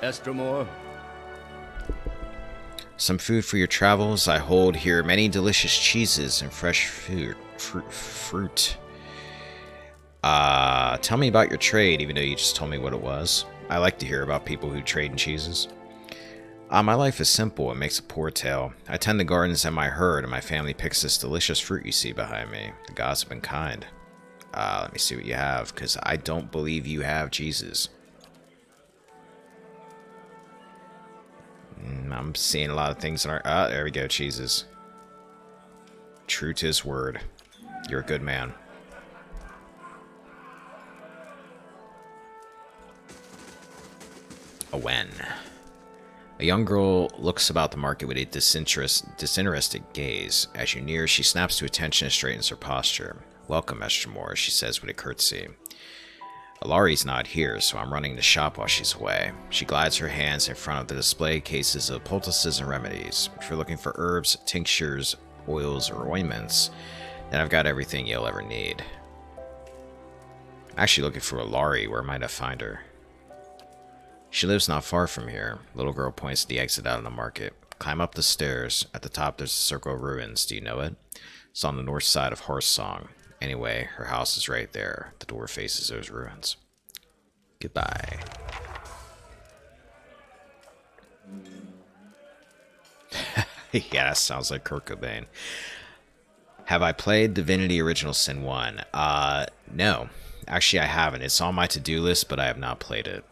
Estromore? Some food for your travels. I hold here many delicious cheeses and fresh fruit. Tell me about your trade, even though you just told me what it was. I like to hear about people who trade in cheeses. My life is simple. It makes a poor tale. I tend the gardens and my herd, and my family picks this delicious fruit you see behind me. The gods have been kind. Let me see what you have, because I don't believe you have cheeses. I'm seeing a lot of things in our... there we go, cheeses. True to his word. You're a good man. A wen. A young girl looks about the market with a disinterested gaze. As you near, she snaps to attention and straightens her posture. Welcome, Estromore, she says with a curtsy. Alari's not here, so I'm running the shop while she's away. She glides her hands in front of the display cases of poultices and remedies. If you're looking for herbs, tinctures, oils, or ointments, then I've got everything you'll ever need. I'm actually looking for Alari. Where might I find her? She lives not far from here. Little girl points to the exit out of the market. Climb up the stairs. At the top there's a circle of ruins. Do you know it? It's on the north side of Horsesong. Anyway, her house is right there. The door faces those ruins. Goodbye. Yeah, that sounds like Kurt Cobain. Have I played Divinity Original Sin 1? No. Actually, I haven't. It's on my to-do list, but I have not played it.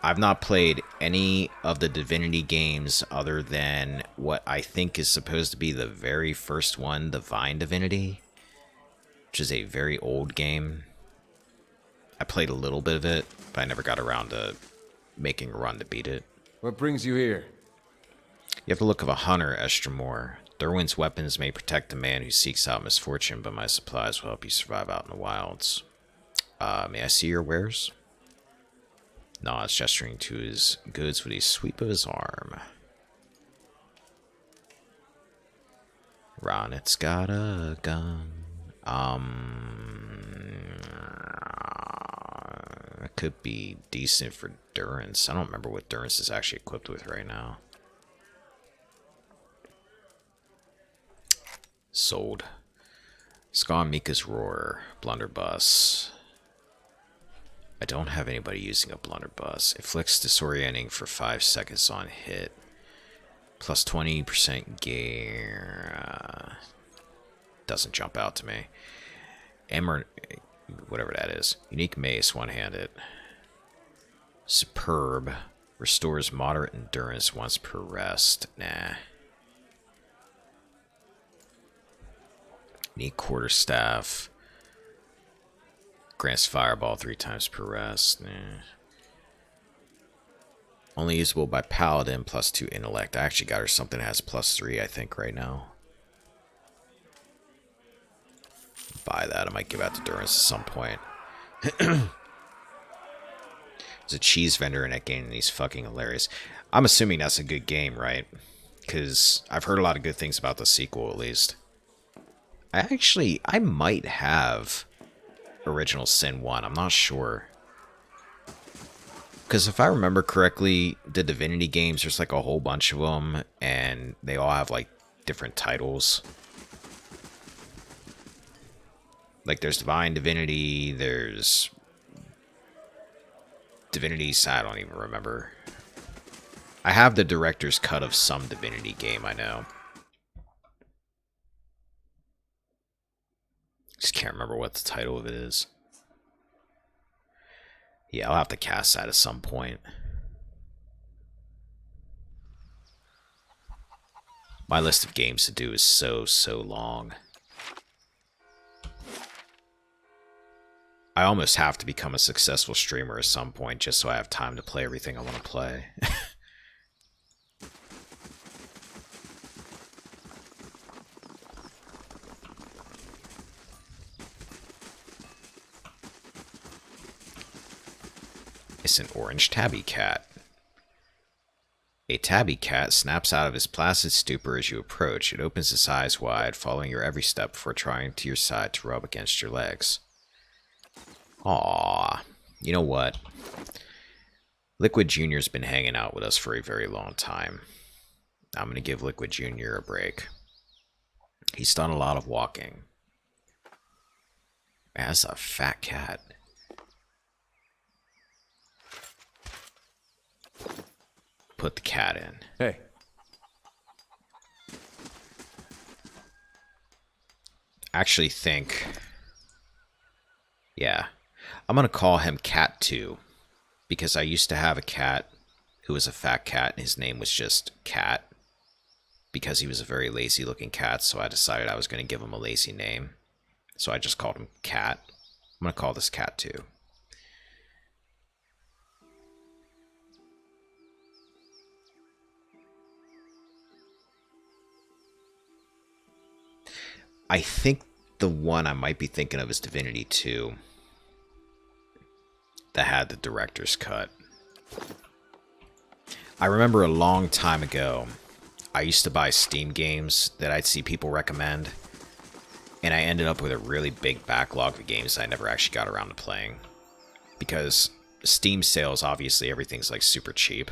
I've not played any of the Divinity games other than what I think is supposed to be the very first one, Divine Divinity, which is a very old game. I played a little bit of it, but I never got around to making a run to beat it. What brings you here? You have the look of a hunter, Estromore. Derwin's weapons may protect the man who seeks out misfortune, but my supplies will help you survive out in the wilds. May I see your wares? Nods, gesturing to his goods with a sweep of his arm. Ronet's got a gun. It could be decent for Durance. I don't remember what Durance is actually equipped with right now. Sold. Scar Mika's Roar. Blunderbuss. I don't have anybody using a blunderbuss. Inflicts disorienting for 5 seconds on hit. Plus 20% gear. Doesn't jump out to me. Emmer, whatever that is. Unique mace, one-handed. Superb. Restores moderate endurance once per rest. Nah. Unique quarterstaff. Grants fireball 3 times per rest. Only usable by paladin, plus 2 intellect. I actually got her something that has plus 3, I think, right now. Buy that. I might give out to Durance at some point. There's a cheese vendor in that game, and he's fucking hilarious. I'm assuming that's a good game, right? Because I've heard a lot of good things about the sequel, at least. I might have Original Sin 1. I'm not sure. Because if I remember correctly, the Divinity games, there's like a whole bunch of them, and they all have like different titles. Like there's Divine Divinity, there's Divinity, I don't even remember. I have the director's cut of some Divinity game, I know. Just can't remember what the title of it is. Yeah, I'll have to cast that at some point. My list of games to do is so long. I almost have to become a successful streamer at some point just so I have time to play everything I want to play. It's an orange tabby cat. A tabby cat snaps out of his placid stupor as you approach. It opens its eyes wide, following your every step before trying to your side to rub against your legs. Aww. You know what? Liquid Jr.'s been hanging out with us for a very long time. I'm going to give Liquid Jr. a break. He's done a lot of walking. Man, that's a fat cat. Put the cat in. Hey. Actually think... Yeah. I'm going to call him Cat 2. Because I used to have a cat who was a fat cat, and his name was just Cat. Because he was a very lazy looking cat, so I decided I was going to give him a lazy name. So I just called him Cat. I'm going to call this Cat 2. I think the one I might be thinking of is Divinity 2. That had the director's cut. I remember a long time ago, I used to buy Steam games that I'd see people recommend, and I ended up with a really big backlog of games I never actually got around to playing. Because Steam sales, obviously everything's like super cheap.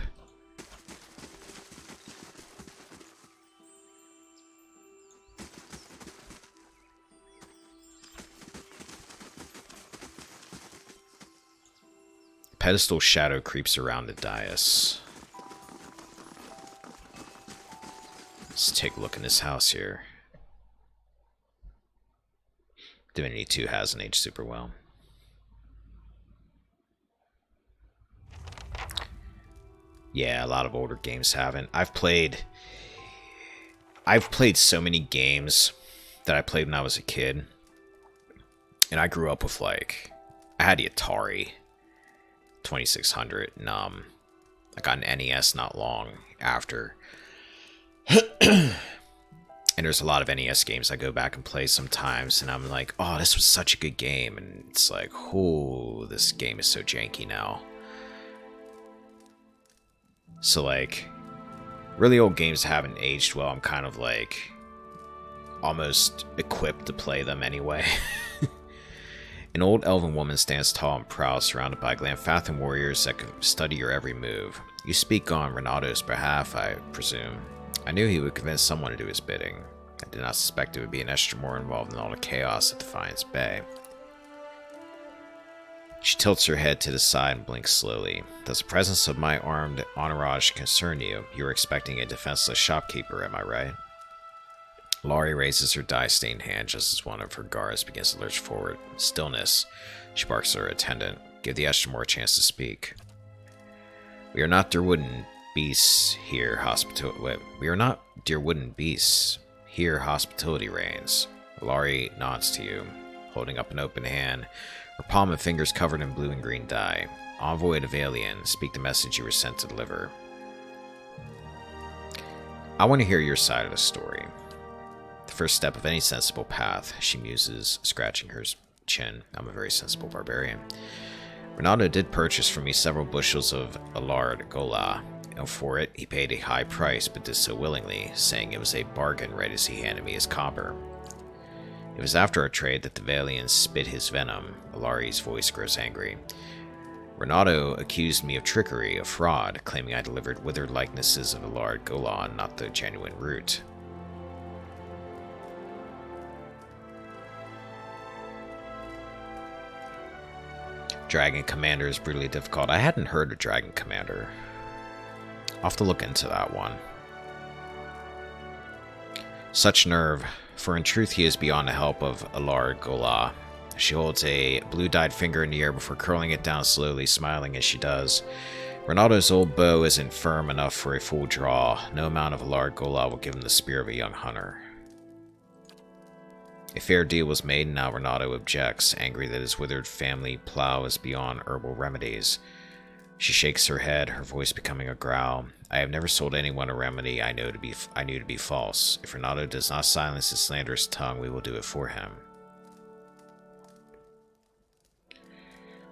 Pedestal shadow creeps around the dais. Let's take a look in this house here. Divinity 2 hasn't aged super well. Yeah, a lot of older games haven't. I've played so many games that I played when I was a kid. And I grew up with, like, I had the Atari 2600, and I got an NES not long after. And there's a lot of NES games I go back and play sometimes, and I'm like, oh, this was such a good game, and it's like, oh, this game is so janky now. So, like, really old games haven't aged well. I'm kind of, like, almost equipped to play them anyway. An old elven woman stands tall and proud, surrounded by Glanfathan warriors that can study your every move. You speak on Renato's behalf, I presume. I knew he would convince someone to do his bidding. I did not suspect it would be an Estermore involved in all the chaos at Defiance Bay. She tilts her head to the side and blinks slowly. Does the presence of my armed entourage concern you? You are expecting a defenseless shopkeeper, am I right? Laurie raises her dye-stained hand just as one of her guards begins to lurch forward. Stillness. She barks at her attendant. Give the Estermore a chance to speak. We are not dear wooden beasts here. We are not dear wooden beasts. Here hospitality reigns. Laurie nods to you, holding up an open hand, her palm and fingers covered in blue and green dye. Envoy to Valian, speak the message you were sent to deliver. I want to hear your side of the story. The first step of any sensible path, she muses, scratching her chin. I'm a very sensible barbarian. Renato did purchase from me several bushels of Allard Gola, and for it he paid a high price, but did so willingly, saying it was a bargain right as he handed me his copper. It was after our trade that the Valians spit his venom. Alari's voice grows angry. Renato accused me of trickery, of fraud, claiming I delivered withered likenesses of Allard Gola, not the genuine root. Dragon Commander is brutally difficult. I hadn't heard of Dragon Commander. I'll have to look into that one. Such nerve, for in truth he is beyond the help of Allard Gola. She holds a blue-dyed finger in the air before curling it down slowly, smiling as she does. Renato's old bow isn't firm enough for a full draw. No amount of Allard Gola will give him the spear of a young hunter. A fair deal was made, and now Renato objects, angry that his withered family plow is beyond herbal remedies. She shakes her head, her voice becoming a growl. I have never sold anyone a remedy I knew to be false. If Renato does not silence his slanderous tongue, we will do it for him.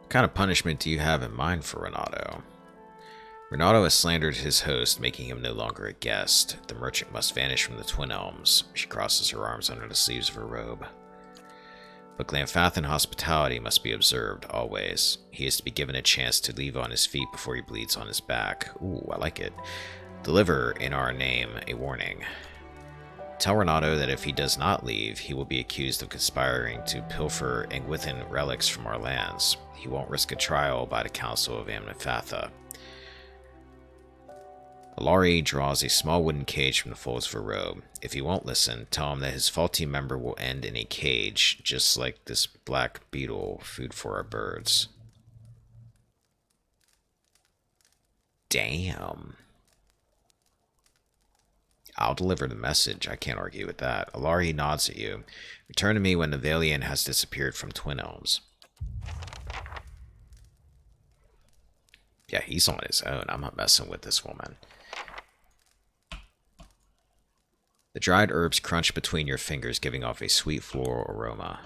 What kind of punishment do you have in mind for Renato? Renato has slandered his host, making him no longer a guest. The merchant must vanish from the Twin Elms. She crosses her arms under the sleeves of her robe. But Glanfathan hospitality must be observed always. He is to be given a chance to leave on his feet before he bleeds on his back. Ooh, I like it. Deliver, in our name, a warning. Tell Renato that if he does not leave, he will be accused of conspiring to pilfer Engwithan relics from our lands. He won't risk a trial by the Council of Amnaphatha. Alari draws a small wooden cage from the folds of her robe. If he won't listen, tell him that his faulty member will end in a cage, just like this black beetle, food for our birds. Damn. I'll deliver the message. I can't argue with that. Alari nods at you. Return to me when the Valiant has disappeared from Twin Elms. Yeah, he's on his own. I'm not messing with this woman. The dried herbs crunch between your fingers, giving off a sweet floral aroma.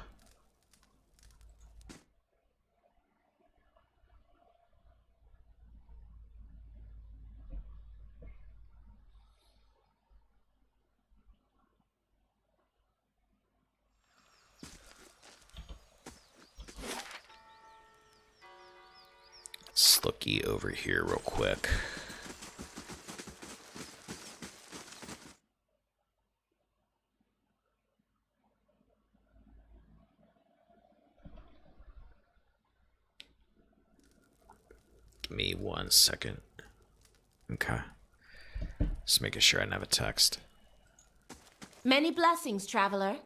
Let's looky over here real quick. Give me 1 second. Okay. Just making sure I don't have a text. Many blessings, traveler.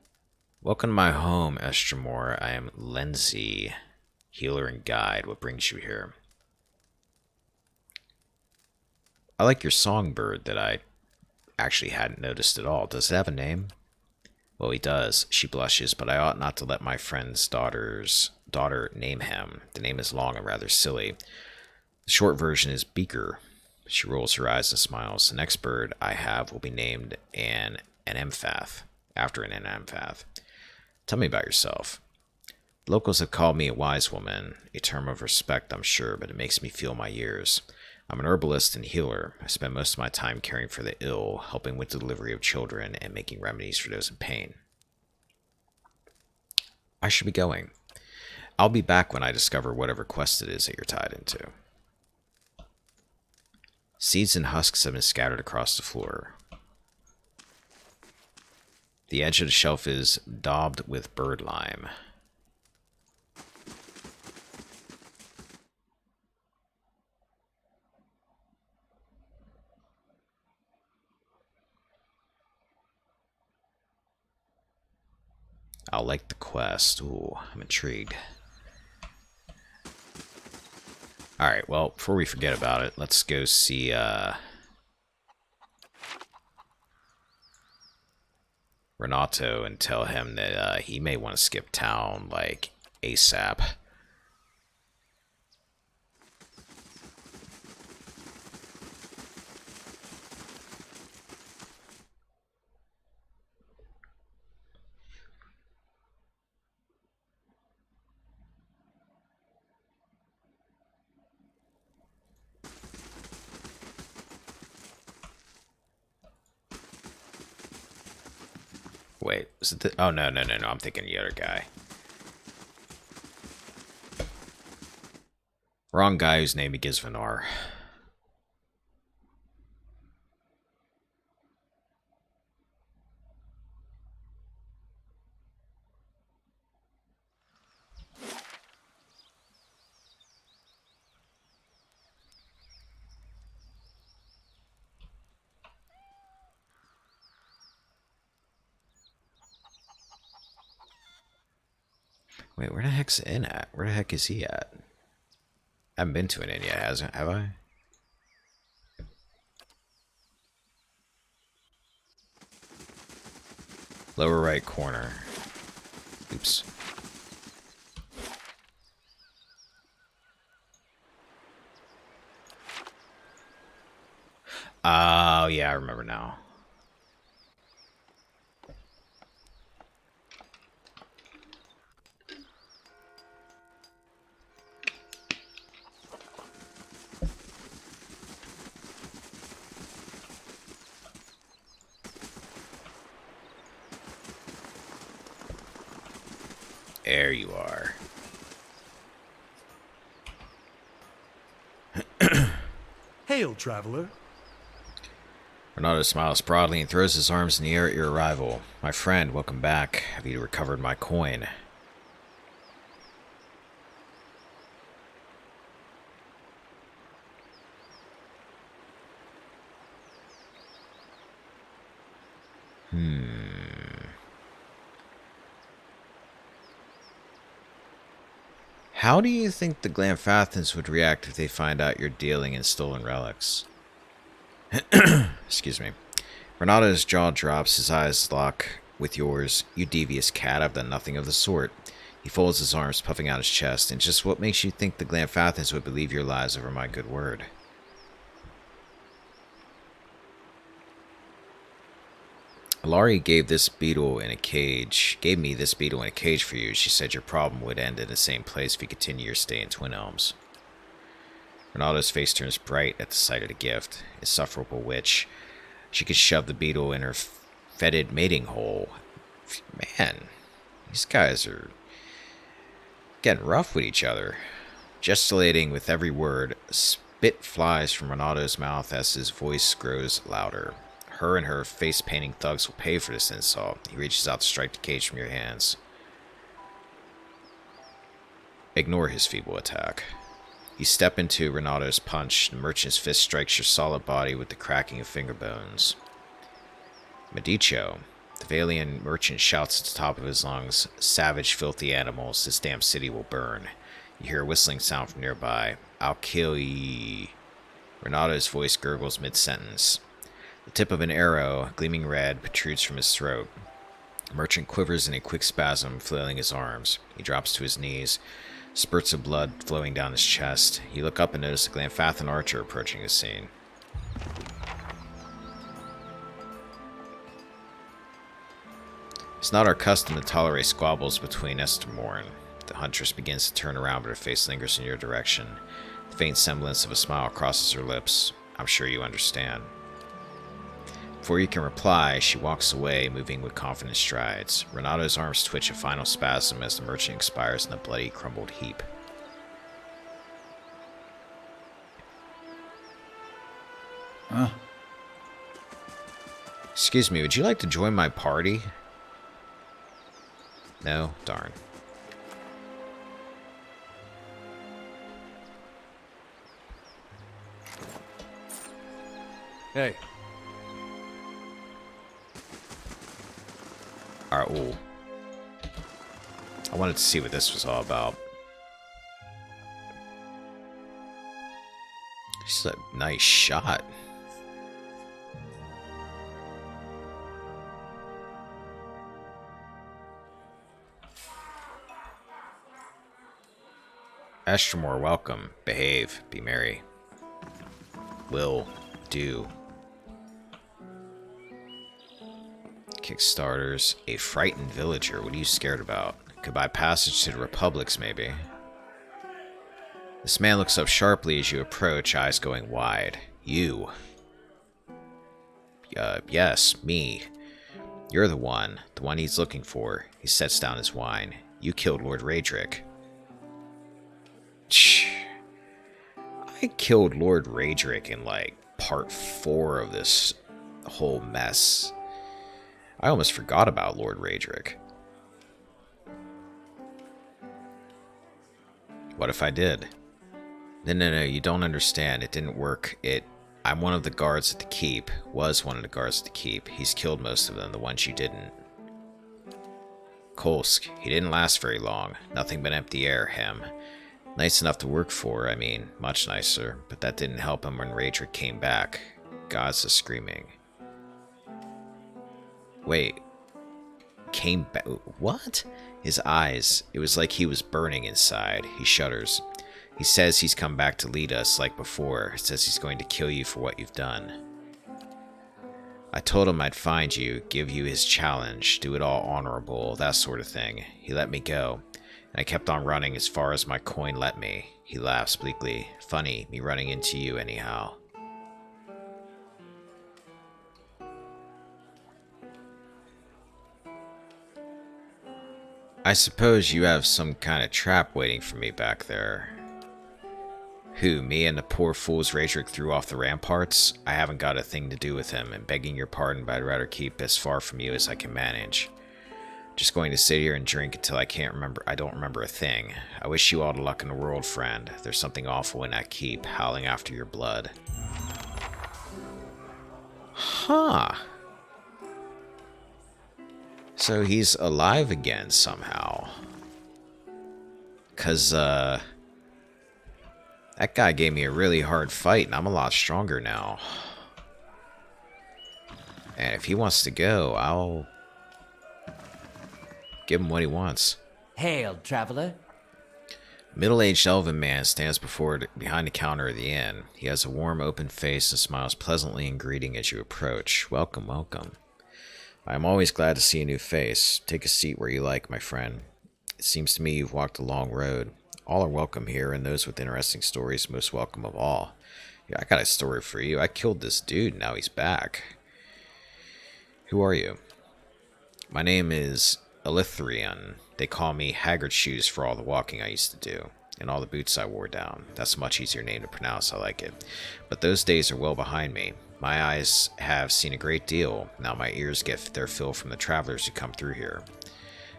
Welcome to my home, Estremor. I am Lenzi, healer and guide. What brings you here? I like your songbird that I actually hadn't noticed at all. Does it have a name? Well, he does. She blushes, but I ought not to let my friend's daughter name him. The name is long and rather silly. The short version is Beaker. She rolls her eyes and smiles. The next bird I have will be named an Empath, after an Empath. Tell me about yourself. Locals have called me a wise woman, a term of respect, I'm sure, but it makes me feel my years. I'm an herbalist and healer. I spend most of my time caring for the ill, helping with the delivery of children, and making remedies for those in pain. I should be going. I'll be back when I discover whatever quest it is that you're tied into. Seeds and husks have been scattered across the floor. The edge of the shelf is daubed with bird lime. I'll like the quest. Ooh, I'm intrigued. Alright, well, before we forget about it, let's go see, Renato and tell him that, he may want to skip town, like, ASAP. Wait, is it the... Oh, no, I'm thinking the other guy. Wrong guy whose name begins with an R. Wait, where the heck's the inn at? Where the heck is he at? I haven't been to an inn yet, have I? Lower right corner. Oops. Oh, yeah, I remember now. There you are. Hail, traveler. Renato smiles broadly and throws his arms in the air at your arrival. My friend, welcome back. Have you recovered my coin? How do you think the Glamfathans would react if they find out you're dealing in stolen relics? Excuse me. Renato's jaw drops, his eyes lock with yours. You devious cat, I've done nothing of the sort. He folds his arms, puffing out his chest. And just what makes you think the Glamfathans would believe your lies over my good word? Alari gave me this beetle in a cage for you. She said your problem would end in the same place if you continue your stay in Twin Elms. Renato's face turns bright at the sight of the gift. Insufferable witch. She could shove the beetle in her fetid mating hole. Man, these guys are getting rough with each other. Gesticulating with every word, spit flies from Renato's mouth as his voice grows louder. Her and her face-painting thugs will pay for this insult. He reaches out to strike the cage from your hands. Ignore his feeble attack. You step into Renato's punch. The merchant's fist strikes your solid body with the cracking of finger bones. Medicio. The Valian merchant shouts at the top of his lungs, "Savage, filthy animals, this damn city will burn." You hear a whistling sound from nearby. "I'll kill ye." Renato's voice gurgles mid-sentence. The tip of an arrow, gleaming red, protrudes from his throat. The merchant quivers in a quick spasm, flailing his arms. He drops to his knees, spurts of blood flowing down his chest. You look up and notice a Glamfathan archer approaching the scene. It's not our custom to tolerate squabbles between Estermorn. The huntress begins to turn around, but her face lingers in your direction. The faint semblance of a smile crosses her lips. I'm sure you understand. Before you can reply, she walks away, moving with confident strides. Renato's arms twitch a final spasm as the merchant expires in a bloody, crumbled heap. Huh? Excuse me, would you like to join my party? No? Darn. Hey. Alright, ooh. I wanted to see what this was all about. This is a nice shot. Estermore, welcome. Behave. Be merry. Will. Do. Kickstarters. A frightened villager. What are you scared about? Could buy passage to the Republics, maybe. This man looks up sharply as you approach, eyes going wide. You. Yes, me. You're the one he's looking for. He sets down his wine. You killed Lord Raedric. I killed Lord Raedric in, like, part 4 of this whole mess. I almost forgot about Lord Raedric. What if I did? No, you don't understand. It didn't work. I'm one of the guards at the keep. Was one of the guards at the keep. He's killed most of them, the ones you didn't. Kolsk. He didn't last very long. Nothing but empty air, him. Nice enough to work for, I mean, much nicer. But that didn't help him when Raedric came back. Gods are screaming. Wait. Came back? What? His eyes. It was like he was burning inside. He shudders. He says he's come back to lead us like before. Says he's going to kill you for what you've done. I told him I'd find you, give you his challenge, do it all honorable, that sort of thing. He let me go. And I kept on running as far as my coin let me. He laughs bleakly. Funny, me running into you anyhow. I suppose you have some kind of trap waiting for me back there. Who, me and the poor fools Radric threw off the ramparts? I haven't got a thing to do with him, and begging your pardon, but I'd rather keep as far from you as I can manage. Just going to sit here and drink until I don't remember a thing. I wish you all the luck in the world, friend. There's something awful in that keep, howling after your blood. Huh. So he's alive again somehow. 'Cause, that guy gave me a really hard fight, and I'm a lot stronger now. And if he wants to go, I'll give him what he wants. Hail, traveler. Middle-aged elven man stands behind the counter of the inn. He has a warm, open face and smiles pleasantly in greeting as you approach. Welcome, welcome. I am always glad to see a new face. Take a seat where you like, my friend. It seems to me you've walked a long road. All are welcome here, and those with interesting stories most welcome of all. Yeah, I got a story for you. I killed this dude, now he's back. Who are you? My name is Elithrion. They call me Haggard Shoes for all the walking I used to do, and all the boots I wore down. That's a much easier name to pronounce, I like it. But those days are well behind me. My eyes have seen a great deal. Now my ears get their fill from the travelers who come through here.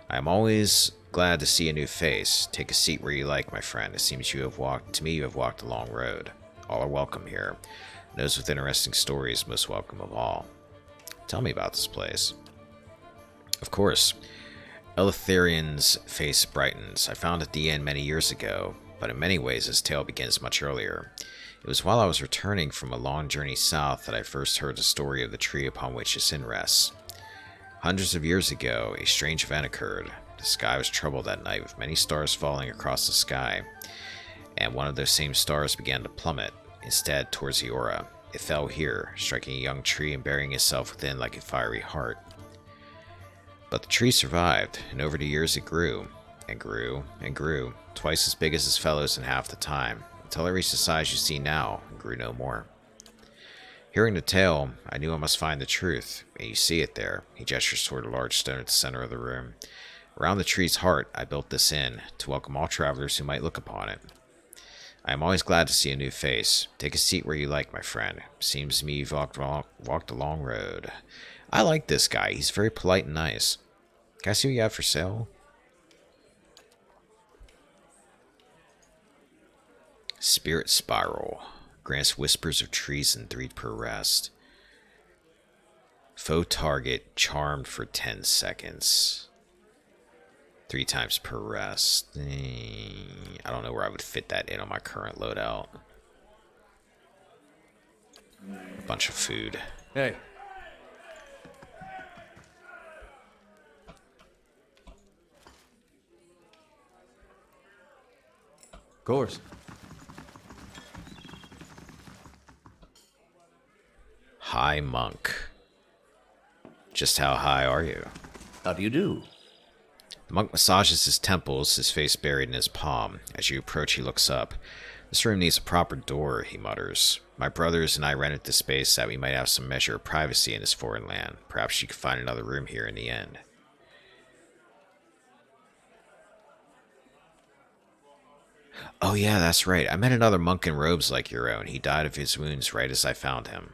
I am always glad to see a new face. Take a seat where you like, my friend. It seems you have walked a long road. All are welcome here. And those with interesting stories most welcome of all. Tell me about this place. Of course. Elitherion's face brightens. I found it at the inn many years ago, but in many ways his tale begins much earlier. It was while I was returning from a long journey south that I first heard the story of the tree upon which this inn rests. Hundreds of years ago, a strange event occurred. The sky was troubled that night, with many stars falling across the sky, and one of those same stars began to plummet, instead towards the aura. It fell here, striking a young tree and burying itself within like a fiery heart. But the tree survived, and over the years it grew, and grew, and grew, twice as big as its fellows in half the time, until it reached the size you see now, and grew no more. Hearing the tale, I knew I must find the truth, and you see it there. He gestures toward a large stone at the center of the room. Around the tree's heart, I built this inn, to welcome all travelers who might look upon it. I am always glad to see a new face. Take a seat where you like, my friend. Seems to me you've walked a long road. I like this guy. He's very polite and nice. Can I see what you have for sale? Spirit Spiral. Grants whispers of treason 3 per rest. Foe target charmed for 10 seconds. 3 times per rest. I don't know where I would fit that in on my current loadout. A bunch of food. Hey. Of course. High monk. Just how high are you? How do you do? The monk massages his temples, his face buried in his palm. As you approach, he looks up. This room needs a proper door, he mutters. My brothers and I rented this space so that we might have some measure of privacy in this foreign land. Perhaps you could find another room here in the end. Oh yeah, that's right. I met another monk in robes like your own. He died of his wounds right as I found him.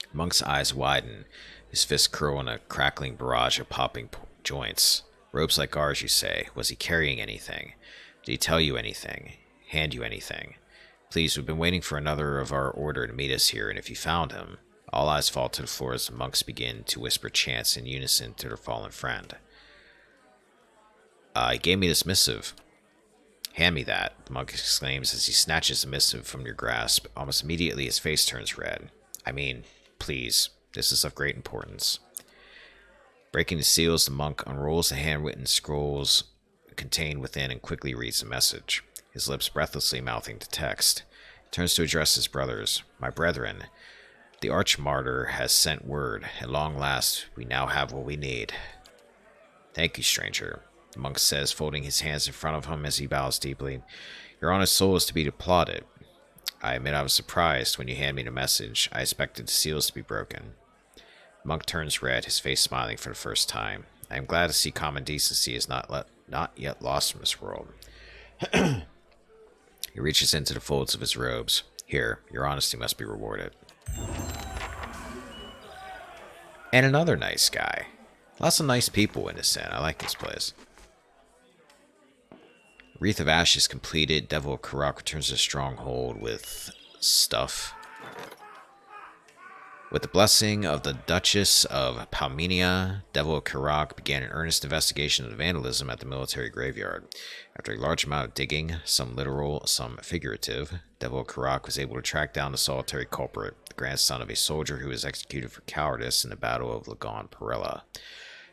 The monk's eyes widen. His fists curl in a crackling barrage of popping joints. Robes like ours, you say. Was he carrying anything? Did he tell you anything? Hand you anything? Please, we've been waiting for another of our order to meet us here, and if you found him... All eyes fall to the floor as the monks begin to whisper chants in unison to their fallen friend. He gave me this missive. Hand me that, the monk exclaims as he snatches the missive from your grasp. Almost immediately his face turns red. I mean, please, this is of great importance. Breaking the seals, the monk unrolls the handwritten scrolls contained within and quickly reads the message, his lips breathlessly mouthing the text. He turns to address his brothers. My brethren, the arch-martyr has sent word. At long last, we now have what we need. Thank you, stranger, the monk says, folding his hands in front of him as he bows deeply. Your honest soul is to be applauded. I admit I was surprised when you handed me the message. I expected the seals to be broken. The monk turns red, his face smiling for the first time. I am glad to see common decency is not yet lost from this world. He reaches into the folds of his robes. Here, your honesty must be rewarded. And another nice guy. Lots of nice people in this inn. I like this place. Wreath of Ashes completed. Devil of Karak returns to the stronghold with stuff. With the blessing of the Duchess of Palmenia, Devil of Karak began an earnest investigation of the vandalism at the military graveyard. After a large amount of digging, some literal, some figurative, Devil of Karak was able to track down the solitary culprit, the grandson of a soldier who was executed for cowardice in the Battle of Lagon Perella.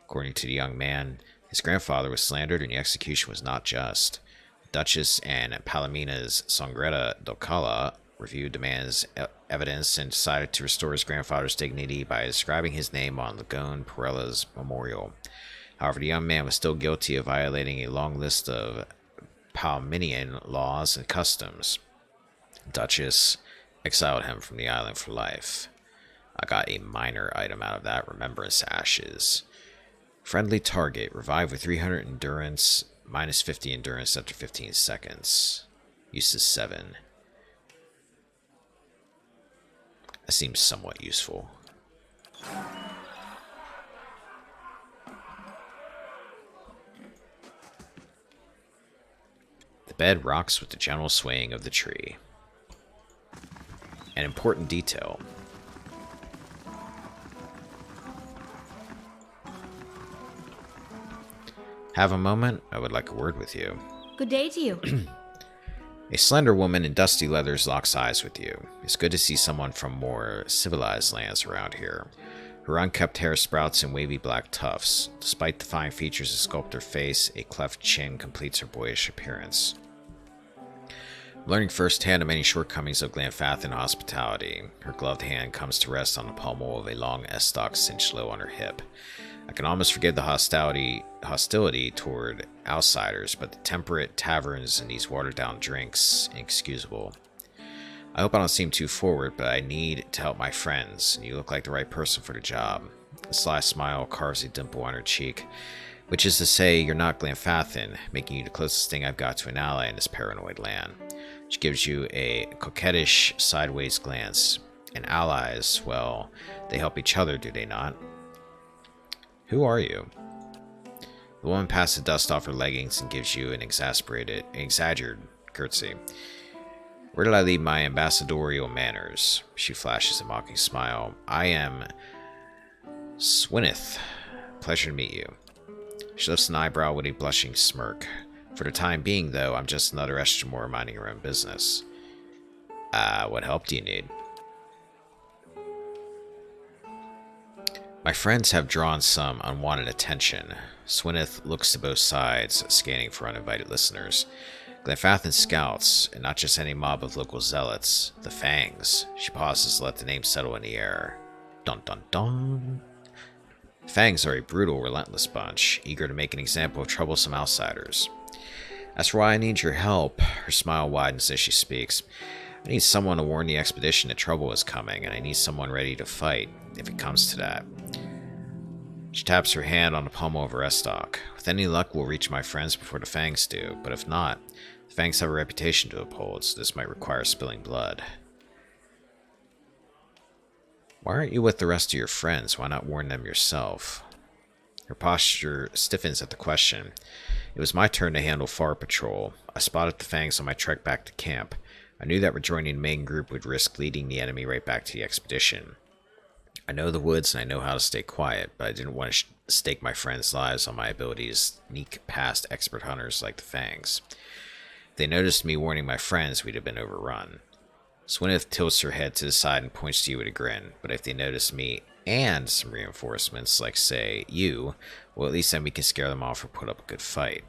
According to the young man, his grandfather was slandered and the execution was not just. The Duchess and Palomina's Songreta Docala reviewed the man's evidence and decided to restore his grandfather's dignity by inscribing his name on Lagon Perella's memorial. However, the young man was still guilty of violating a long list of Palminian laws and customs. The Duchess exiled him from the island for life. I got a minor item out of that, Remembrance Ashes. Friendly target, revive with 300 endurance, minus 50 endurance after 15 seconds. Uses 7. That seems somewhat useful. The bed rocks with the gentle swaying of the tree. An important detail. Have a moment? I would like a word with you. Good day to you. A slender woman in dusty leathers locks eyes with you. It's good to see someone from more civilized lands around here. Her unkempt hair sprouts in wavy black tufts. Despite the fine features that sculpt her face, a cleft chin completes her boyish appearance. Learning firsthand the many shortcomings of Glenfathan hospitality, her gloved hand comes to rest on the pommel of a long estoc cinched low on her hip. I can almost forgive the hostility toward outsiders, but the temperate taverns and these watered-down drinks, inexcusable. I hope I don't seem too forward, but I need to help my friends, and you look like the right person for the job. A sly smile carves a dimple on her cheek, which is to say you're not Glenfathan, making you the closest thing I've got to an ally in this paranoid land. She gives you a coquettish sideways glance. And allies, well, they help each other, do they not? Who are you? The woman passes the dust off her leggings and gives you an exaggerated curtsy. Where did I leave my ambassadorial manners? She flashes a mocking smile. I am Swyneth. Pleasure to meet you. She lifts an eyebrow with a blushing smirk. For the time being, though, I'm just another Estremor minding her own business. What help do you need? My friends have drawn some unwanted attention. Swyneth looks to both sides, scanning for uninvited listeners. Glenfathan scouts, and not just any mob of local zealots, the Fangs. She pauses to let the name settle in the air. Dun dun dun. Fangs are a brutal, relentless bunch, eager to make an example of troublesome outsiders. That's why I need your help. Her smile widens as she speaks. I need someone to warn the expedition that trouble is coming, and I need someone ready to fight, if it comes to that. She taps her hand on the pommel of her estoc. With any luck, we'll reach my friends before the Fangs do, but if not, the Fangs have a reputation to uphold, so this might require spilling blood. Why aren't you with the rest of your friends? Why not warn them yourself? Her posture stiffens at the question. It was my turn to handle Far Patrol. I spotted the Fangs on my trek back to camp. I knew that rejoining the main group would risk leading the enemy right back to the expedition. I know the woods and I know how to stay quiet, but I didn't want to stake my friends' lives on my ability to sneak past expert hunters like the Fangs. If they noticed me warning my friends, we'd have been overrun. Swyneth tilts her head to the side and points to you with a grin, but if they notice me and some reinforcements, like, say, you, well, at least then we can scare them off or put up a good fight.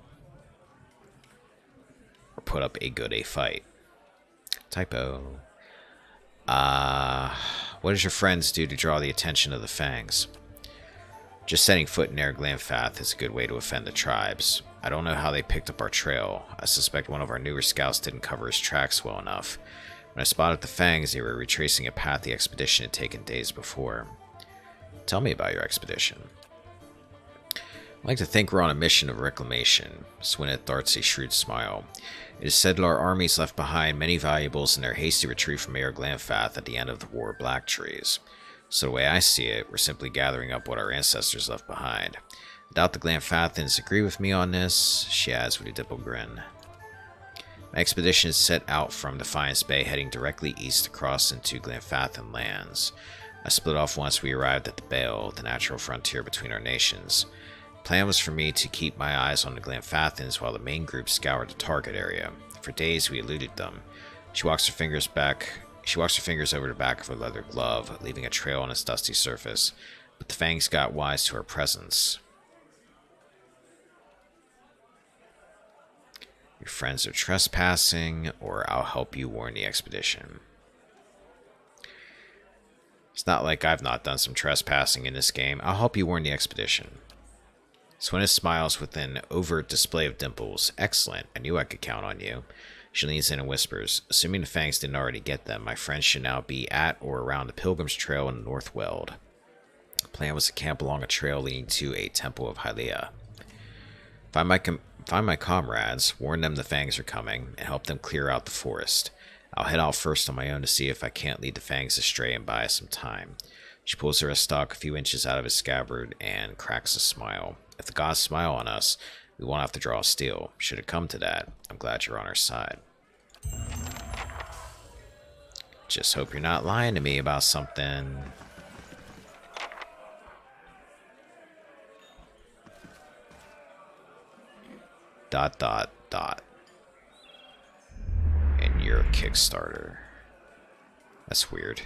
Or put up a good fight. Typo. What does your friends do to draw the attention of the Fangs? Just setting foot near Glenfath is a good way to offend the tribes. I don't know how they picked up our trail. I suspect one of our newer scouts didn't cover his tracks well enough. When I spotted the Fangs, they were retracing a path the expedition had taken days before. Tell me about your expedition. I like to think we're on a mission of reclamation. Swineth darts a shrewd smile. It is said our armies left behind many valuables in their hasty retreat from Mayor Glanfath at the end of the War of Black Trees. So the way I see it, we're simply gathering up what our ancestors left behind. I doubt the Glanfathans agree with me on this, she adds with a dimple grin. My expedition is set out from Defiance Bay, heading directly east across into Glanfathan lands. I split off once we arrived at the Bale, the natural frontier between our nations. The plan was for me to keep my eyes on the Glanfathans while the main group scoured the target area. For days we eluded them. She walks her fingers over the back of her leather glove, leaving a trail on its dusty surface. But the Fangs got wise to her presence. Your friends are trespassing, or I'll help you warn the expedition. It's not like I've not done some trespassing in this game. I'll help you warn the expedition. Swineth smiles with an overt display of dimples. Excellent. I knew I could count on you. She leans in and whispers, assuming the Fangs didn't already get them, my friends should now be at or around the Pilgrim's Trail in the North Weld. The plan was to camp along a trail leading to a temple of Hylia. Find my comrades, warn them the Fangs are coming, and help them clear out the forest. I'll head out first on my own to see if I can't lead the Fangs astray and buy us some time. She pulls her stock a few inches out of his scabbard and cracks a smile. If the gods smile on us, we won't have to draw steel. Should it come to that, I'm glad you're on our side. Just hope you're not lying to me about something. Dot, dot, dot. And you're a Kickstarter. That's weird.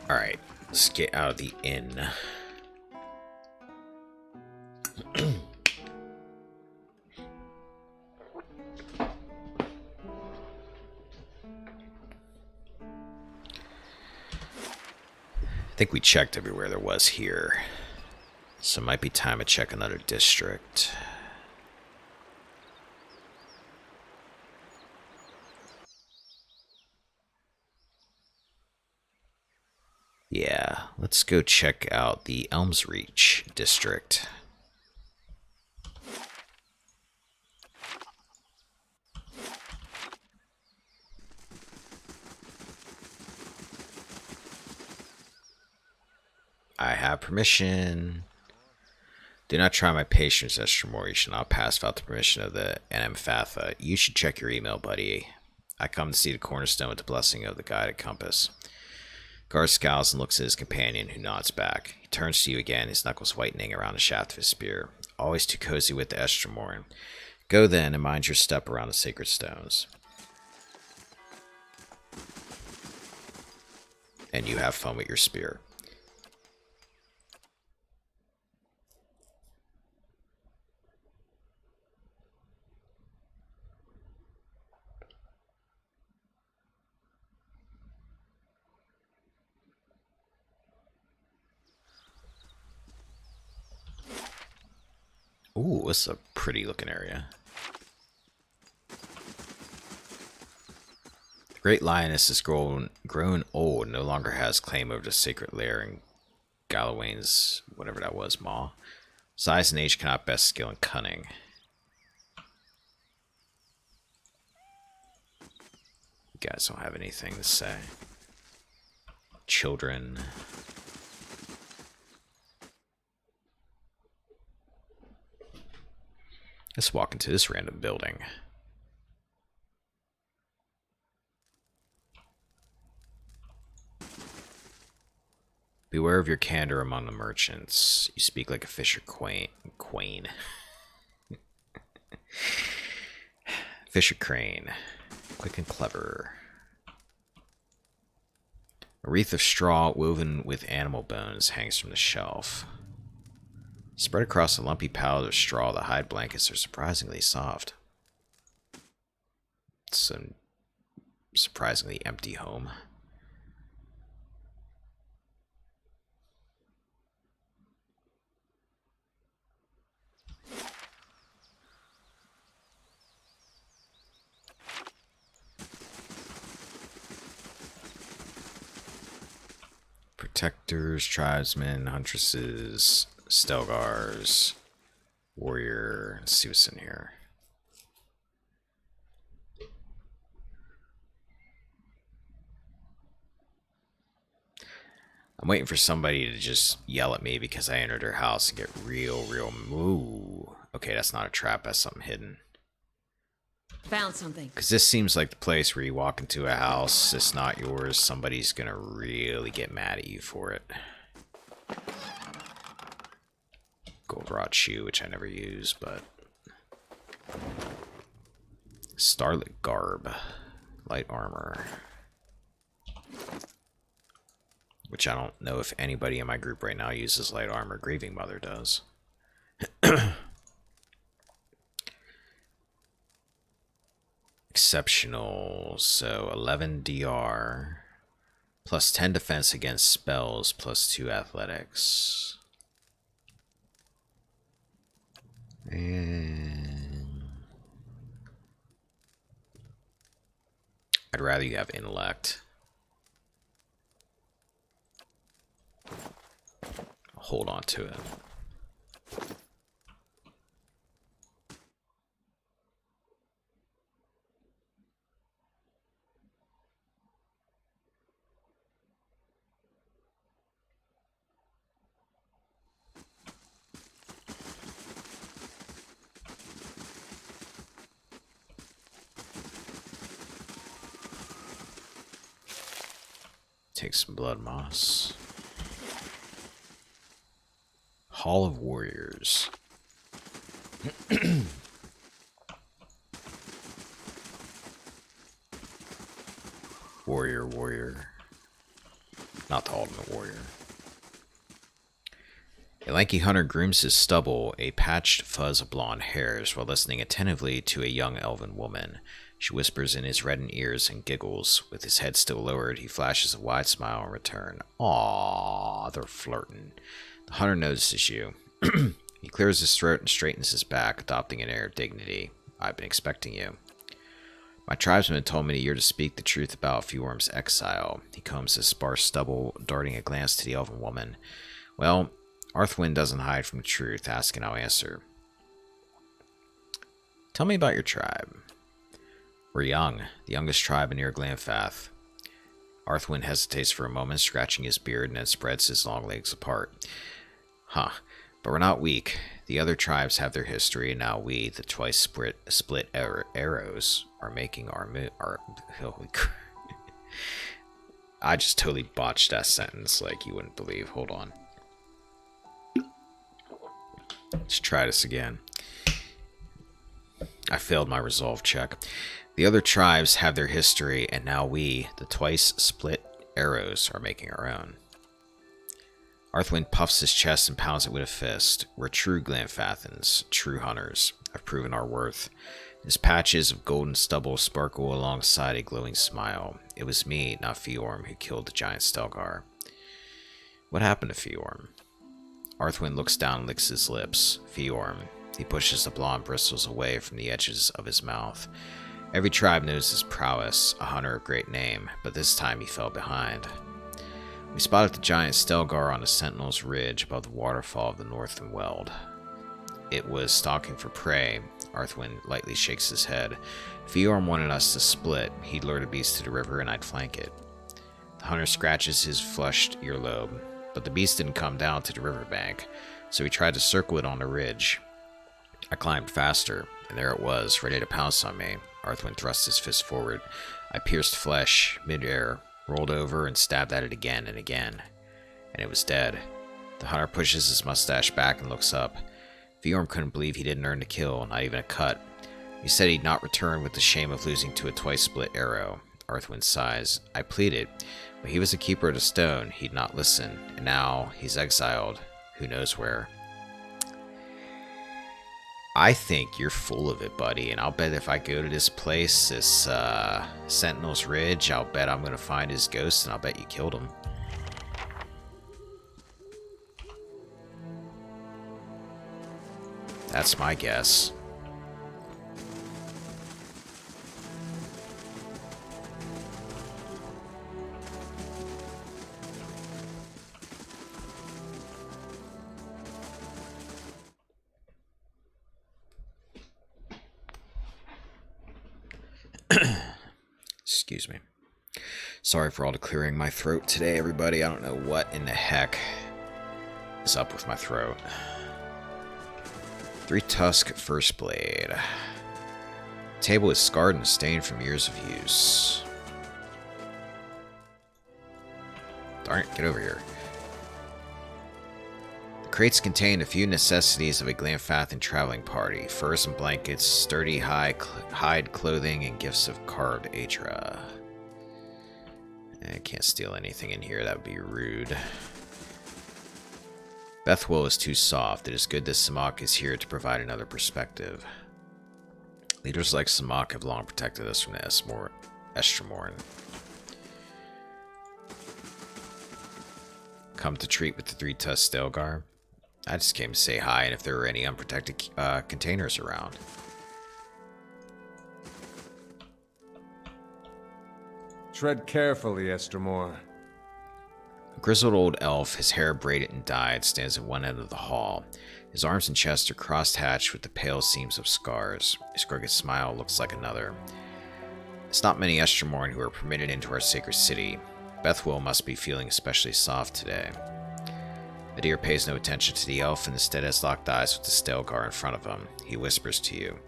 Alright, let's get out of the inn. I think we checked everywhere there was here. So it might be time to check another district. Yeah, let's go check out the Elms Reach district. I have permission. Do not try my patience, Estremor. You should not pass without the permission of the NM-Fatha. You should check your email, buddy. I come to see the cornerstone with the blessing of the guided compass. Gar scowls and looks at his companion, who nods back. He turns to you again, his knuckles whitening around the shaft of his spear. Always too cozy with the Estremor. Go then and mind your step around the sacred stones. And you have fun with your spear. Ooh, this is a pretty looking area. The great lioness is grown old, no longer has claim over the sacred lair in Galawain's, whatever that was, maw. Size and age cannot best skill and cunning. You guys don't have anything to say. Children. Let's walk into this random building. Beware of your candor among the merchants. You speak like a fisher quain. Fisher crane. Quick and clever. A wreath of straw woven with animal bones hangs from the shelf. Spread across a lumpy pallet of straw, the hide blankets are surprisingly soft. It's a surprisingly empty home. Protectors, tribesmen, huntresses, Stelgars, warrior. Let's see what's in here. I'm waiting for somebody to just yell at me because I entered her house and get real moo. Okay, that's not a trap, that's something hidden. Found something. Because this seems like the place where you walk into a house, it's not yours, somebody's gonna really get mad at you for it. Goldratt shoe, which I never use, but... Starlit garb. Light armor. Which I don't know if anybody in my group right now uses light armor. Grieving Mother does. Exceptional. So 11 DR. Plus 10 defense against spells. Plus 2 athletics. And I'd rather you have intellect. Hold on to it. Take some blood moss. Hall of Warriors. Warrior. Not the Ultimate Warrior. A lanky hunter grooms his stubble, a patched fuzz of blonde hairs, while listening attentively to a young elven woman. She whispers in his reddened ears and giggles. With his head still lowered, he flashes a wide smile in return. Aww, they're flirting. The hunter notices you. He clears his throat and straightens his back, adopting an air of dignity. I've been expecting you. My tribesman told me you're to speak the truth about Fjorm's exile. He combs his sparse stubble, darting a glance to the elven woman. Well, Arthwin doesn't hide from the truth. Ask and I'll answer. Tell me about your tribe. We're young, the youngest tribe in near Glanfath. Arthwin hesitates for a moment, scratching his beard, and then spreads his long legs apart. Huh, but we're not weak. The other tribes have their history, and now we, the twice split arrows, are making our holy crap. I just totally botched that sentence like you wouldn't believe. Hold on. Let's try this again. I failed my resolve check. The other tribes have their history, and now we, the twice split arrows, are making our own. Arthwin puffs his chest and pounds it with a fist. We're true Glanfathans, true hunters. I've proven our worth. His patches of golden stubble sparkle alongside a glowing smile. It was me, not Fjorm, who killed the giant Stelgar. What happened to Fjorm? Arthwin looks down and licks his lips. Fjorm. He pushes the blonde bristles away from the edges of his mouth. Every tribe knows his prowess, a hunter of great name, but this time he fell behind. We spotted the giant Stelgar on the Sentinel's Ridge above the waterfall of the Northern Weld. It was stalking for prey. Arthwin lightly shakes his head. Fjorm wanted us to split. He'd lure the beast to the river and I'd flank it. The hunter scratches his flushed earlobe, but the beast didn't come down to the riverbank, so he tried to circle it on the ridge. I climbed faster, and there it was, ready to pounce on me. Arthwin thrust his fist forward. I pierced flesh, mid-air, rolled over, and stabbed at it again and again. And it was dead. The hunter pushes his mustache back and looks up. Fjorm couldn't believe he didn't earn the kill, not even a cut. He said he'd not return with the shame of losing to a twice-split arrow. Arthwin sighs. I pleaded, but he was a keeper of the stone. He'd not listen, and now he's exiled. Who knows where? I think you're full of it, buddy, and I'll bet if I go to this place, this Sentinel's Ridge, I'll bet I'm going to find his ghost, and I'll bet you killed him. That's my guess. Excuse me. Sorry for all the clearing my throat today, everybody. I don't know what in the heck is up with my throat. Three Tusk First Blade. Table is scarred and stained from years of use. Darn it, get over here. The crates contain a few necessities of a Glanfathan traveling party. Furs and blankets, sturdy hide clothing, and gifts of carved Atra. I can't steal anything in here, that would be rude. Bethwell is too soft. It is good that Samak is here to provide another perspective. Leaders like Samak have long protected us from the Estremorn. Come to treat with the Three Tusk Stelgar. I just came to say hi and if there were any unprotected containers around. Tread carefully, Estremor. A grizzled old elf, his hair braided and dyed, stands at one end of the hall. His arms and chest are crossed-hatched with the pale seams of scars. His crooked smile looks like another. It's not many Estremorn who are permitted into our sacred city. Bethwell must be feeling especially soft today. Adir pays no attention to the elf and instead has locked eyes with the Stelgar in front of him. He whispers to you,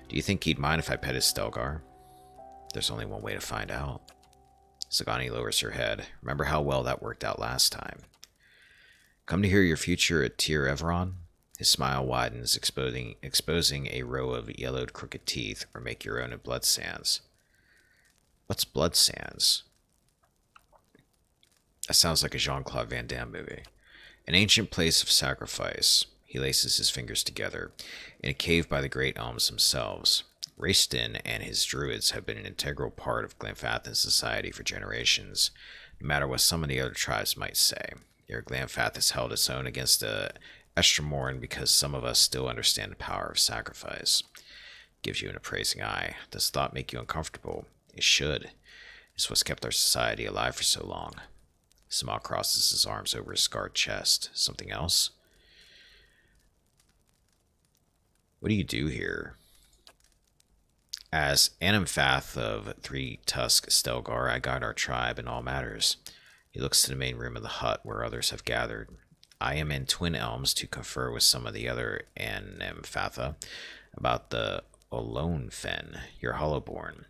"Do you think he'd mind if I pet his Stelgar?" There's only one way to find out. Sagani lowers her head. Remember how well that worked out last time. Come to hear your future at Tir Everon? His smile widens, exposing a row of yellowed crooked teeth, or make your own in Blood Sands. What's Blood Sands? That sounds like a Jean-Claude Van Damme movie. An ancient place of sacrifice. He laces his fingers together. In a cave by the great elms themselves. Raistin and his druids have been an integral part of Glanfathan society for generations, no matter what some of the other tribes might say. Your Glanfath has held its own against the Estremorn because some of us still understand the power of sacrifice. Gives you an appraising eye. Does thought make you uncomfortable? It should. It's what's kept our society alive for so long. Samak crosses his arms over his scarred chest. Something else? What do you do here? As Animfath of Three Tusk Stelgar, I guide our tribe in all matters. He looks to the main room of the hut where others have gathered. I am in Twin Elms to confer with some of the other Animfatha about the Olonfen, your Hollowborn.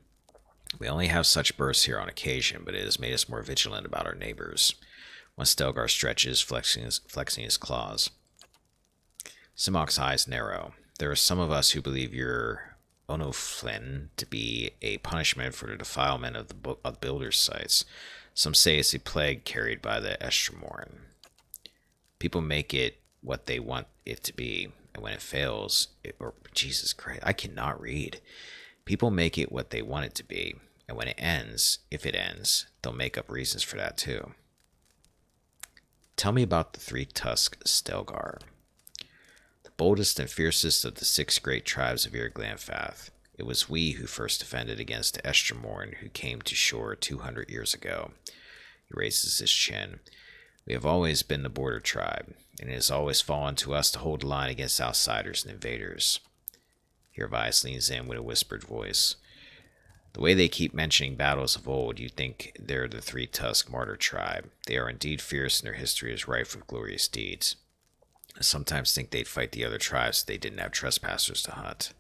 We only have such bursts here on occasion, but it has made us more vigilant about our neighbors. One Stelgar stretches, flexing his claws. Simak's eyes narrow. There are some of us who believe your Onoflin to be a punishment for the defilement of the builders' sites. Some say it's a plague carried by the Estremorn. People make it what they want it to be, and when it fails, Jesus Christ, I cannot read. People make it what they want it to be, and when it ends, if it ends, they'll make up reasons for that too. Tell me about the Three Tusk Stelgar. Boldest and fiercest of the 6 great tribes of Glanfath. It was we who first defended against the Estremorn who came to shore 200 years ago. He raises his chin. We have always been the border tribe, and it has always fallen to us to hold the line against outsiders and invaders. Hervice leans in with a whispered voice. The way they keep mentioning battles of old, you think they're the Three Tusk martyr tribe. They are indeed fierce, and their history is rife with glorious deeds. I sometimes think they'd fight the other tribes if they didn't have trespassers to hunt.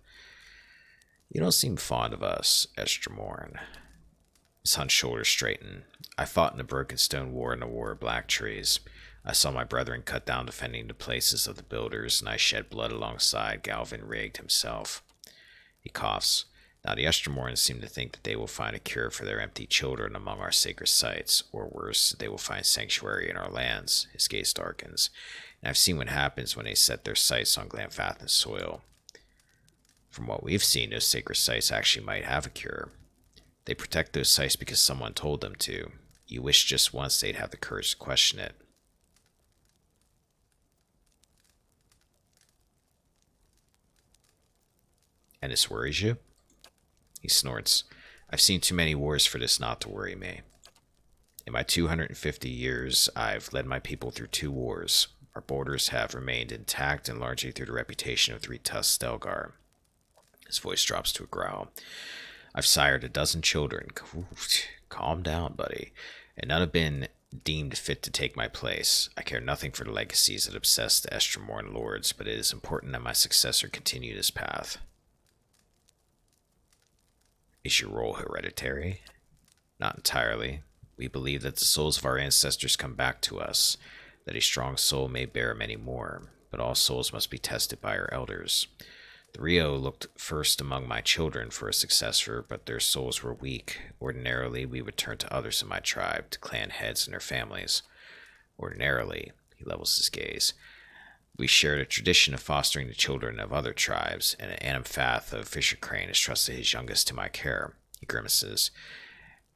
You don't seem fond of us, Estremorn. His hunched shoulders straighten. I fought in the Broken Stone War and the War of Black Trees. I saw my brethren cut down defending the places of the builders, and I shed blood alongside Galvin Rigg himself. He coughs. Now the Estremorn seem to think that they will find a cure for their empty children among our sacred sites, or worse, they will find sanctuary in our lands. His gaze darkens. And I've seen what happens when they set their sights on Glanfathan soil. From what we've seen, those sacred sites actually might have a cure. They protect those sites because someone told them to. You wish just once they'd have the courage to question it. And this worries you? He snorts. I've seen too many wars for this not to worry me. In my 250 years, I've led my people through 2 wars. Our borders have remained intact and largely through the reputation of Three Tusk Stelgar. His voice drops to a growl. I've sired a dozen children. Ooh, calm down, buddy. And none have been deemed fit to take my place. I care nothing for the legacies that obsess the Estromorn lords, but it is important that my successor continue this path. Is your role hereditary? Not entirely. We believe that the souls of our ancestors come back to us, that a strong soul may bear many more, but all souls must be tested by our elders. The Rio looked first among my children for a successor, but their souls were weak. Ordinarily, we would turn to others in my tribe, to clan heads and their families. Ordinarily, he levels his gaze, we shared a tradition of fostering the children of other tribes, and Anamfath of Fisher Crane has trusted his youngest to my care. He grimaces.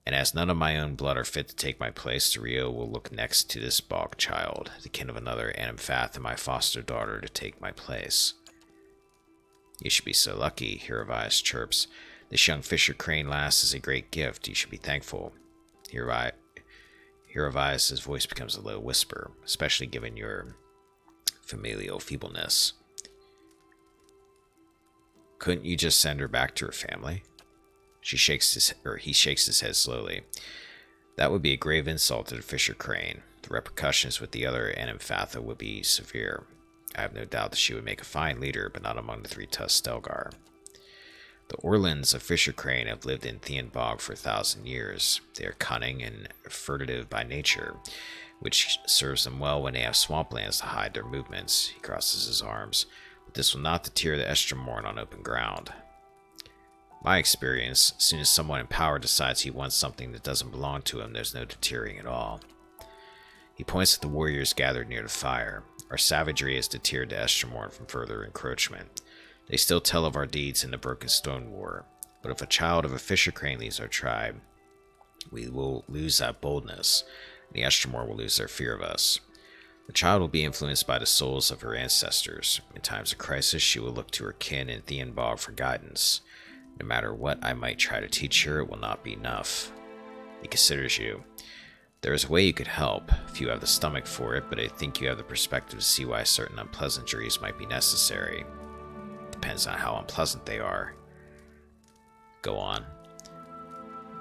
And as none of my own blood are fit to take my place, the Rio will look next to this bog child, the kin of another Anamfath and my foster daughter, to take my place. You should be so lucky, Hiravias chirps. This young Fisher Crane lass is a great gift. You should be thankful. Hiravias' voice becomes a low whisper, especially given your familial feebleness. Couldn't you just send her back to her family? He shakes his head slowly. That would be a grave insult to the Fisher Crane. The repercussions with the other Anamfatha would be severe. I have no doubt that she would make a fine leader, but not among the three-tusked Stelgar. The Orlans of Fisher Crane have lived in Thean Bog for 1,000 years. They are cunning and furtive by nature, which serves them well when they have swamplands to hide their movements. He crosses his arms. But this will not deter the Estromorn on open ground. My experience, as soon as someone in power decides he wants something that doesn't belong to him, there's no deterring at all. He points at the warriors gathered near the fire. Our savagery has deterred the Estromorn from further encroachment. They still tell of our deeds in the Broken Stone War, but if a child of a Fisher Crane leaves our tribe, we will lose that boldness, and the Estromorn will lose their fear of us. The child will be influenced by the souls of her ancestors. In times of crisis, she will look to her kin in Thean Bog for guidance. No matter what I might try to teach her, it will not be enough. He considers you. There is a way you could help, if you have the stomach for it, but I think you have the perspective to see why certain unpleasantries might be necessary. Depends on how unpleasant they are. Go on.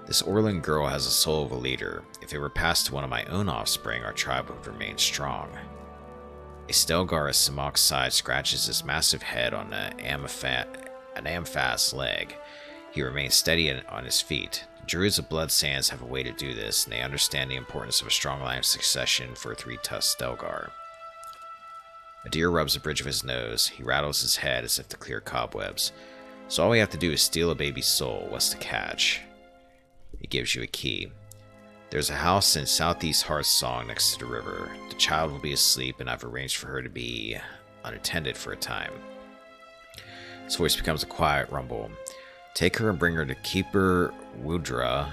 This Orlan girl has the soul of a leader. If it were passed to one of my own offspring, our tribe would remain strong. A Stelgar at Simok's side scratches his massive head on an Amphas leg. He remains steady on his feet. The Druids of Blood Sands have a way to do this, and they understand the importance of a strong line of succession for a three-tusked Stelgar. A deer rubs the bridge of his nose. He rattles his head as if to clear cobwebs. So all we have to do is steal a baby's soul. What's the catch? He gives you a key. There's a house in southeast Hearthsong next to the river. The child will be asleep, and I've arranged for her to be unattended for a time. His voice becomes a quiet rumble. Take her and bring her to Keeper Wudra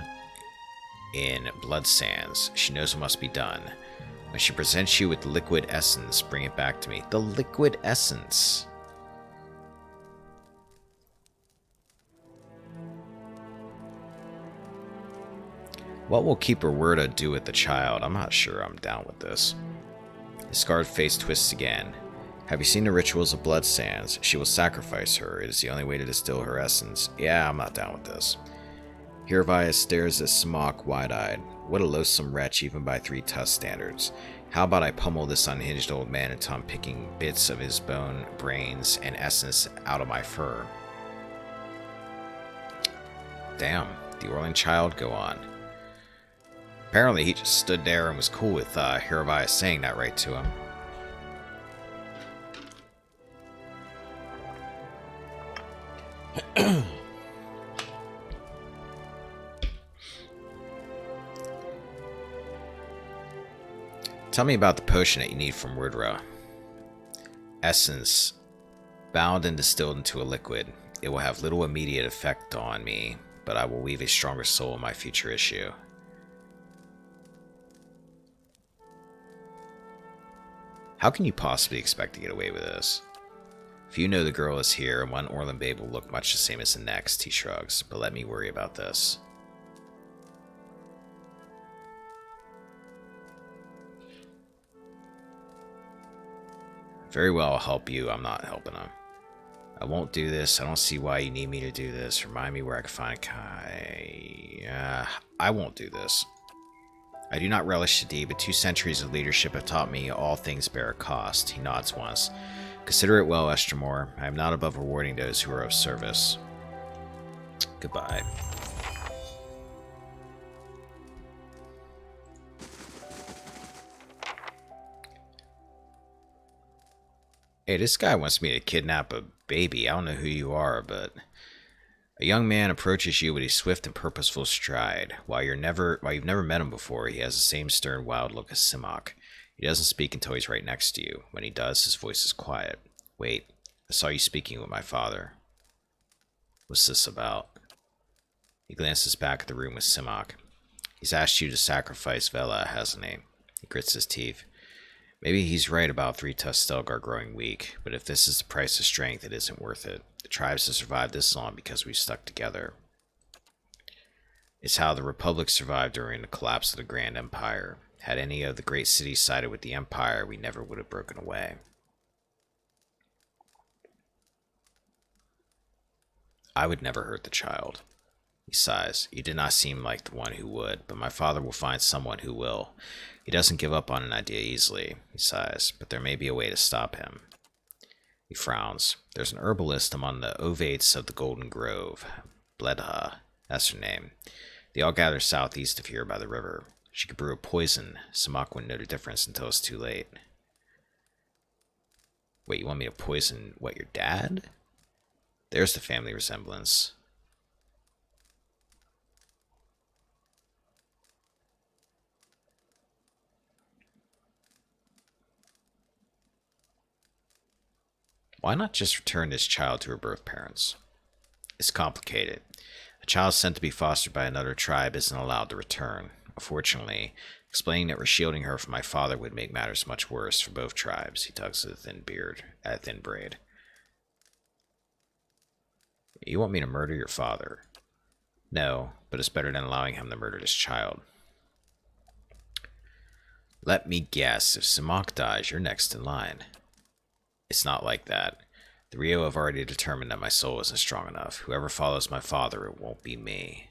in Blood Sands. She knows what must be done. When she presents you with the liquid essence, bring it back to me. The liquid essence. What will Keeper Wurda do with the child? I'm not sure I'm down with this. His scarred face twists again. Have you seen the rituals of Blood Sands? She will sacrifice her. It is the only way to distill her essence. Yeah, I'm not down with this. Hiravias stares at Simok wide-eyed. What a loathsome wretch, even by three-tusk standards. How about I pummel this unhinged old man until I'm picking bits of his bone, brains, and essence out of my fur? Damn, the Orlan child, go on. Apparently he just stood there and was cool with Hiravias saying that right to him. Tell me about the potion that you need from Wurdra. Essence, bound and distilled into a liquid. It will have little immediate effect on me, but I will weave a stronger soul in my future issue. How can you possibly expect to get away with this? If you know the girl is here, and one Orlan babe will look much the same as the next, he shrugs, but let me worry about this. Very well, I'll help you. I'm not helping him. I won't do this. I don't see why you need me to do this. Remind me where I can find Kai. I won't do this. I do not relish the deed, but 2 centuries of leadership have taught me all things bear a cost. He nods once. Consider it well, Estremor. I am not above rewarding those who are of service. Goodbye. Hey, this guy wants me to kidnap a baby. I don't know who you are, but a young man approaches you with a swift and purposeful stride. While you've never met him before, he has the same stern, wild look as Simok. He doesn't speak until he's right next to you. When he does, his voice is quiet. Wait, I saw you speaking with my father. What's this about? He glances back at the room with Simok. He's asked you to sacrifice Vela, hasn't he? He grits his teeth. Maybe he's right about 3 Stelgar growing weak, but if this is the price of strength, it isn't worth it. The tribes have survived this long because we've stuck together. It's how the Republic survived during the collapse of the Grand Empire. Had any of the great cities sided with the Empire, we never would have broken away. I would never hurt the child. He sighs. You did not seem like the one who would, but my father will find someone who will. He doesn't give up on an idea easily, he sighs, but there may be a way to stop him. He frowns. There's an herbalist among the Ovates of the Golden Grove. Bledha, that's her name. They all gather southeast of here by the river. She could brew a poison. Simok wouldn't know the difference until it's too late. Wait, you want me to poison, what, your dad? There's the family resemblance. Why not just return this child to her birth parents? It's complicated. A child sent to be fostered by another tribe isn't allowed to return. Unfortunately, explaining that we're shielding her from my father would make matters much worse for both tribes. He tugs at a thin braid. You want me to murder your father? No, but it's better than allowing him to murder this child. Let me guess, if Simok dies, you're next in line. It's not like that. The Rio have already determined that my soul isn't strong enough. Whoever follows my father, it won't be me.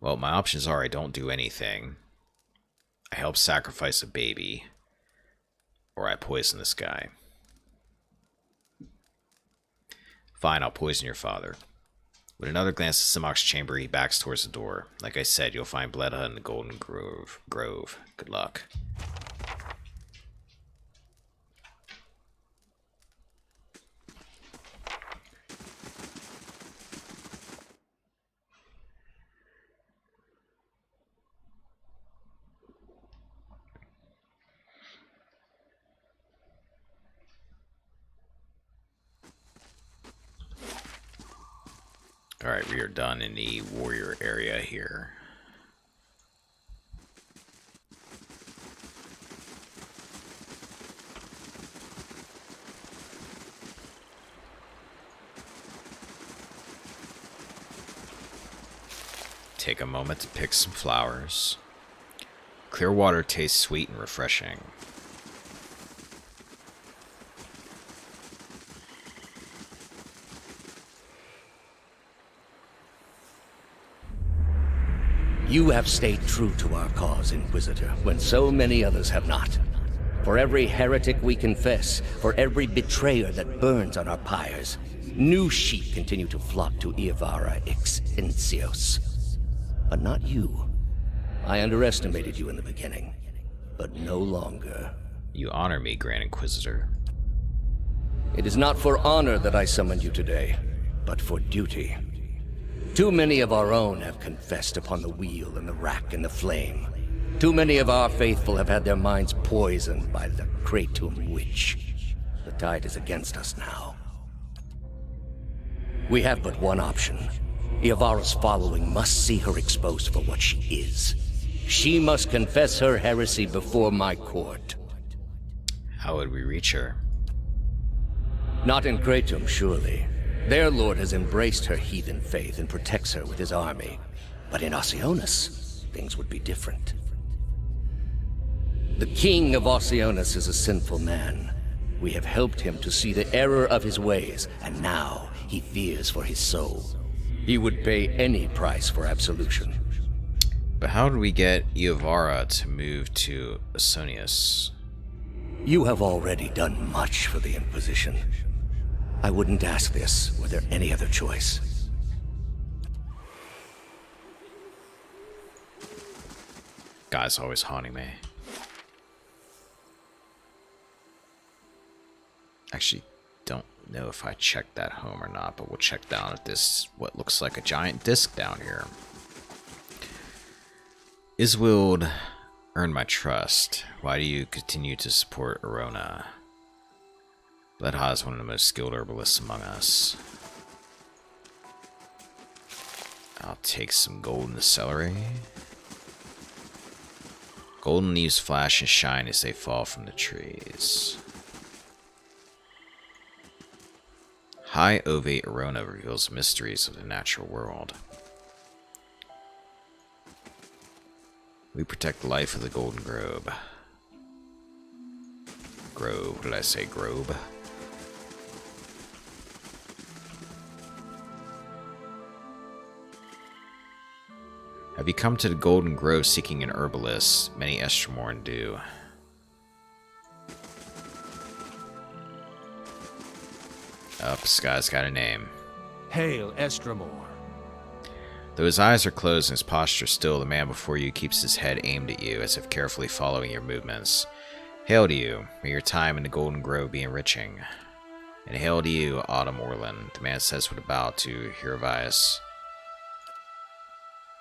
Well, my options are I don't do anything, I help sacrifice a baby, or I poison this guy. Fine, I'll poison your father. With another glance at Simok's chamber, he backs towards the door. Like I said, you'll find Bledha in the Golden Grove. Good luck. Alright, we are done in the warrior area here. Take a moment to pick some flowers. Clear water tastes sweet and refreshing. You have stayed true to our cause, Inquisitor, when so many others have not. For every heretic we confess, for every betrayer that burns on our pyres, new sheep continue to flock to Iavara ex Incios. But not you. I underestimated you in the beginning, but no longer. You honor me, Grand Inquisitor. It is not for honor that I summoned you today, but for duty. Too many of our own have confessed upon the wheel and the rack and the flame. Too many of our faithful have had their minds poisoned by the Kratom witch. The tide is against us now. We have but one option. Iavara's following must see her exposed for what she is. She must confess her heresy before my court. How would we reach her? Not in Kratom, surely. Their lord has embraced her heathen faith and protects her with his army. But in Oceanus, things would be different. The king of Oceanus is a sinful man. We have helped him to see the error of his ways, and now he fears for his soul. He would pay any price for absolution. But how did we get Iovara to move to Ausonius? You have already done much for the Inquisition. I wouldn't ask this were there any other choice. Guy's always haunting me. Actually, don't know if I checked that home or not, but we'll check down at this, what looks like a giant disc down here. Iswild earned my trust. Why do you continue to support Arona? Bledha is one of the most skilled herbalists among us. I'll take some gold in the celery. Golden leaves flash and shine as they fall from the trees. High ovate Arona reveals mysteries of the natural world. We protect the life of the Golden Grove. Grove, did I say Grove? Have you come to the Golden Grove seeking an herbalist? Many Estromorn do. This guy's got a name. Hail, Estromor. Though his eyes are closed and his posture still, the man before you keeps his head aimed at you, as if carefully following your movements. Hail to you. May your time in the Golden Grove be enriching. And hail to you, Autumn Orlin, the man says with a bow to Hiravias.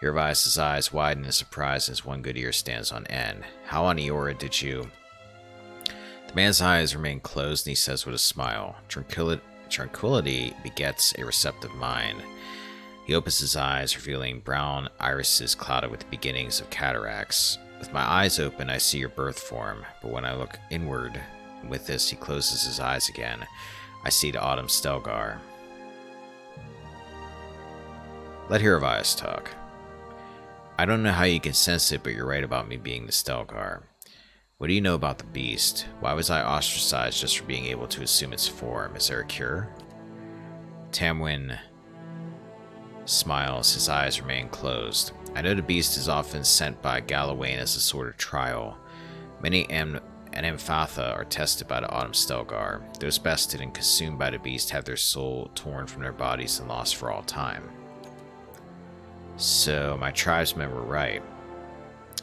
Hiravias' eyes widen in surprise as one good ear stands on end. How on Eora did you... The man's eyes remain closed and he says with a smile, Tranquility begets a receptive mind. He opens his eyes, revealing brown irises clouded with the beginnings of cataracts. With my eyes open, I see your birth form, but when I look inward, and with this he closes his eyes again, I see the Autumn Stelgar. Let Hiravias talk. I don't know how you can sense it, but you're right about me being the Stelgar. What do you know about the beast? Why was I ostracized just for being able to assume its form? Is there a cure? Tamwin smiles, his eyes remain closed. I know the beast is often sent by Galawain as a sort of trial. Many Amphatha are tested by the Autumn Stelgar. Those bested and consumed by the beast have their soul torn from their bodies and lost for all time. So, my tribesmen were right.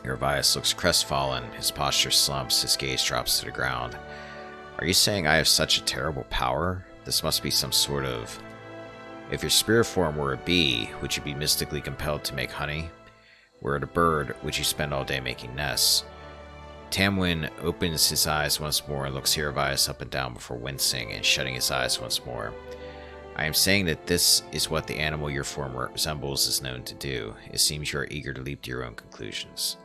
Hiravias looks crestfallen, his posture slumps, his gaze drops to the ground. Are you saying I have such a terrible power? This must be some sort of... If your spirit form were a bee, would you be mystically compelled to make honey? Were it a bird, would you spend all day making nests? Tamwin opens his eyes once more and looks Hiravias up and down before wincing and shutting his eyes once more. I am saying that this is what the animal your form resembles is known to do. It seems you are eager to leap to your own conclusions.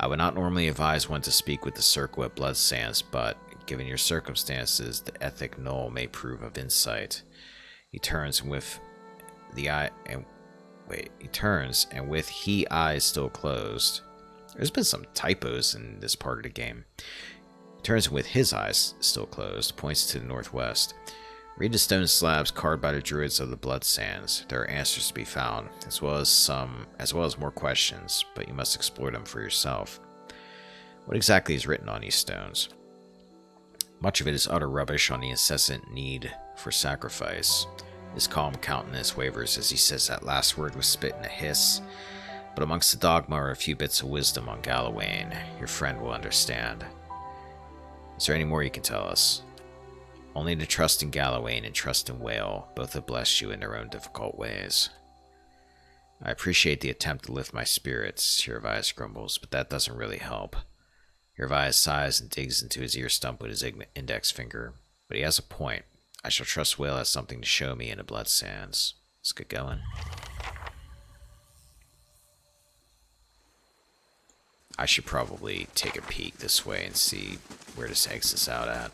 I would not normally advise one to speak with the circle at Bloodsands, but, given your circumstances, the ethic null may prove of insight. He turns and with he eyes still closed. There's been some typos in this part of the game. He turns and with his eyes still closed, points to the northwest. Read the stone slabs carved by the druids of the Bloodsands. There are answers to be found, as well as more questions, but you must explore them for yourself. What exactly is written on these stones? Much of it is utter rubbish on the incessant need for sacrifice. His calm countenance wavers as he says that last word with spit and a hiss, but amongst the dogma are a few bits of wisdom on Galawain. Your friend will understand. Is there any more you can tell us? Only to trust in Galawain and trust in Whale. Both have blessed you in their own difficult ways. I appreciate the attempt to lift my spirits, Hiravias grumbles, but that doesn't really help. Hiravias sighs and digs into his ear stump with his index finger. But he has a point. I shall trust Whale has something to show me in the Bloodsands. Let's get going. I should probably take a peek this way and see where this exits out at.